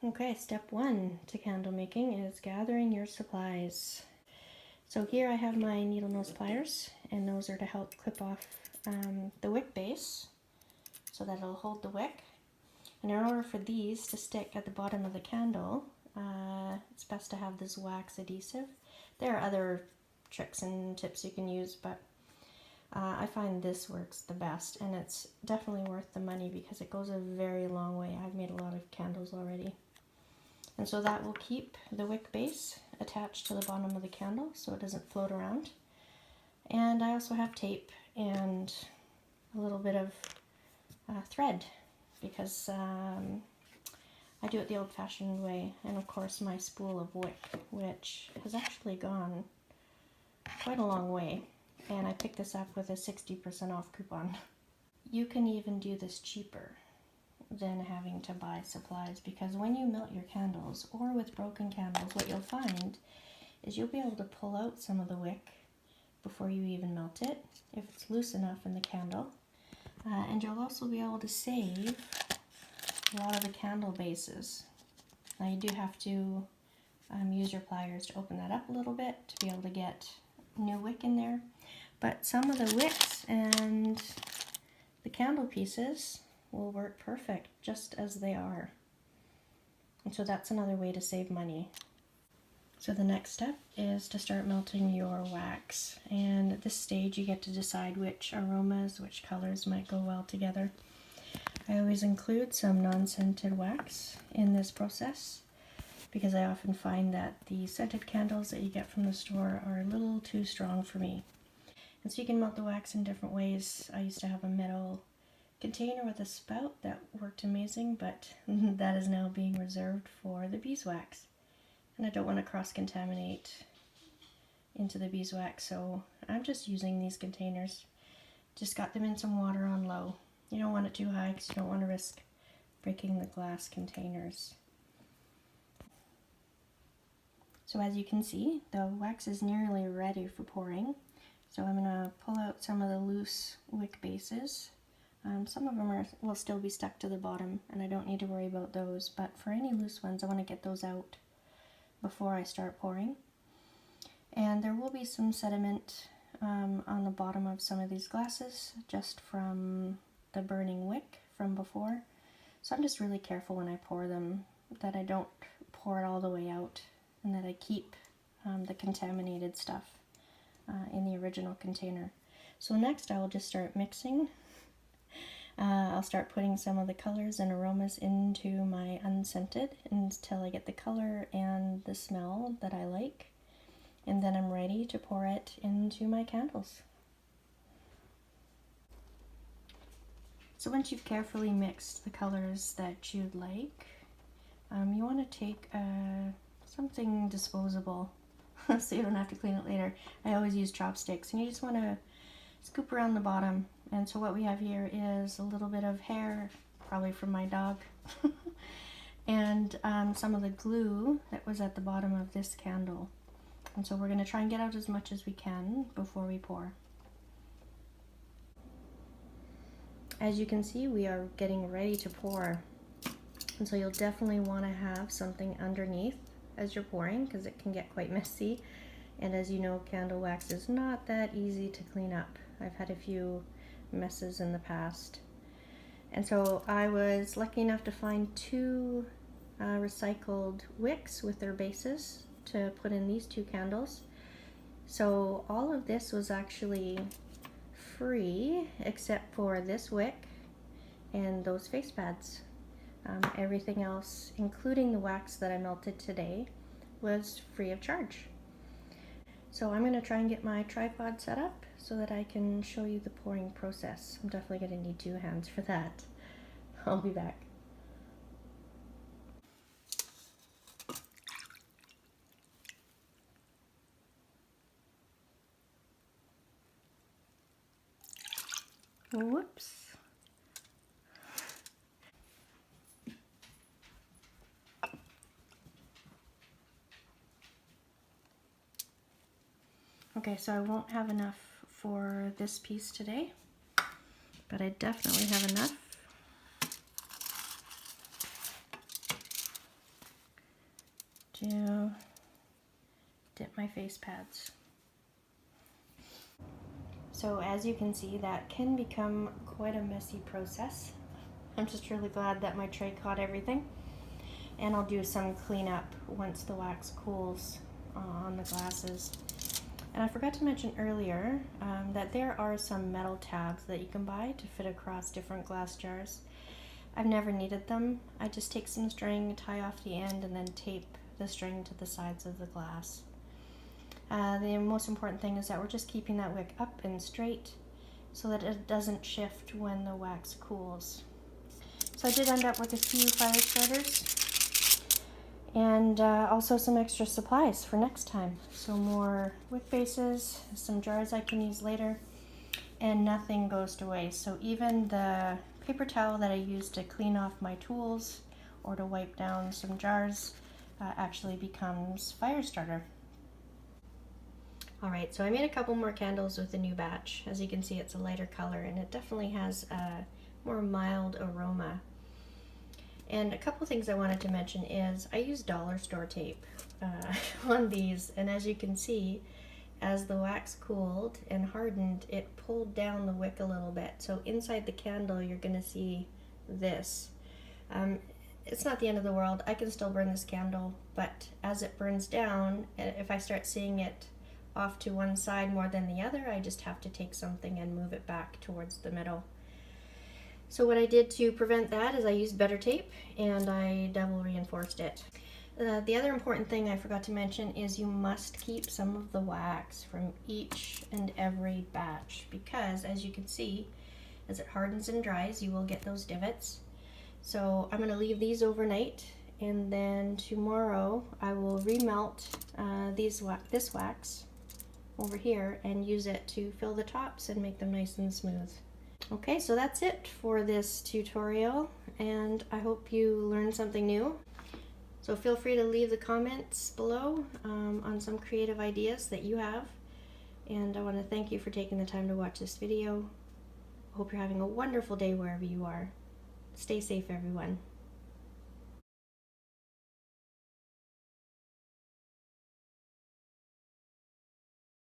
Okay, step one to candle making is gathering your supplies. So here I have my needle nose pliers, and those are to help clip off the wick base so that it'll hold the wick. And in order for these to stick at the bottom of the candle, it's best to have this wax adhesive. There are other tricks and tips you can use, but I find this works the best, and it's definitely worth the money because it goes a very long way. I've made a lot of candles already. And so that will keep the wick base attached to the bottom of the candle so it doesn't float around. And I also have tape and a little bit of thread because I do it the old-fashioned way, and of course my spool of wick, which has actually gone quite a long way, and I picked this up with a 60% off coupon. You can even do this cheaper than having to buy supplies, because when you melt your candles, or with broken candles, what you'll find is you'll be able to pull out some of the wick before you even melt it, if it's loose enough in the candle. And you'll also be able to save a lot of the candle bases. Now you do have to use your pliers to open that up a little bit to be able to get new wick in there. But some of the wicks and the candle pieces will work perfect just as they are. And so that's another way to save money. So the next step is to start melting your wax. And at this stage you get to decide which aromas, which colors might go well together. I always include some non-scented wax in this process because I often find that the scented candles that you get from the store are a little too strong for me. And so you can melt the wax in different ways. I used to have a metal container with a spout that worked amazing, but that is now being reserved for the beeswax. And I don't want to cross-contaminate into the beeswax, so I'm just using these containers. Just got them in some water on low. You don't want it too high because you don't want to risk breaking the glass containers. So as you can see, the wax is nearly ready for pouring. So I'm going to pull out some of the loose wick bases. Some of them will still be stuck to the bottom, and I don't need to worry about those, but for any loose ones I want to get those out before I start pouring. And there will be some sediment on the bottom of some of these glasses just from the burning wick from before. So I'm just really careful when I pour them that I don't pour it all the way out, and that I keep the contaminated stuff in the original container. So next I will just start mixing. I'll start putting some of the colors and aromas into my unscented until I get the color and the smell that I like, and then I'm ready to pour it into my candles. So once you've carefully mixed the colors that you'd like, you want to take something disposable so you don't have to clean it later. I always use chopsticks, and you just want to scoop around the bottom. And so what we have here is a little bit of hair, probably from my dog, and some of the glue that was at the bottom of this candle. And so we're going to try and get out as much as we can before we pour. As you can see, we are getting ready to pour. And so you'll definitely want to have something underneath as you're pouring, because it can get quite messy. And as you know, candle wax is not that easy to clean up. I've had a few messes in the past. And so I was lucky enough to find two recycled wicks with their bases to put in these two candles. So all of this was actually free except for this wick and those face pads. Everything else, including the wax that I melted today, was free of charge. So I'm going to try and get my tripod set up so that I can show you the pouring process. I'm definitely going to need 2 hands for that. I'll be back. Whoops. Okay, so I won't have enough for this piece today, but I definitely have enough to dip my face pads. So as you can see, that can become quite a messy process. I'm just really glad that my tray caught everything. And I'll do some cleanup once the wax cools on the glasses. And I forgot to mention earlier that there are some metal tabs that you can buy to fit across different glass jars. I've never needed them. I just take some string, tie off the end, and then tape the string to the sides of the glass. The most important thing is that we're just keeping that wick up and straight so that it doesn't shift when the wax cools. So I did end up with a few fire starters and also some extra supplies for next time. So more wick bases, some jars I can use later, and nothing goes to waste. So even the paper towel that I use to clean off my tools or to wipe down some jars actually becomes fire starter. Alright, so I made a couple more candles with the new batch. As you can see, it's a lighter color and it definitely has a more mild aroma. And a couple things I wanted to mention is I use dollar store tape on these, and as you can see, as the wax cooled and hardened, it pulled down the wick a little bit. So inside the candle, you're going to see this. It's not the end of the world. I can still burn this candle, but as it burns down, if I start seeing it off to one side more than the other, I just have to take something and move it back towards the middle. So what I did to prevent that is I used better tape and I double reinforced it. The other important thing I forgot to mention is you must keep some of the wax from each and every batch, because as you can see, as it hardens and dries, you will get those divots. So I'm going to leave these overnight, and then tomorrow I will remelt this wax over here and use it to fill the tops and make them nice and smooth. Okay, so that's it for this tutorial, and I hope you learned something new. So feel free to leave the comments below on some creative ideas that you have, and I want to thank you for taking the time to watch this video. I hope you're having a wonderful day wherever you are. Stay safe, everyone.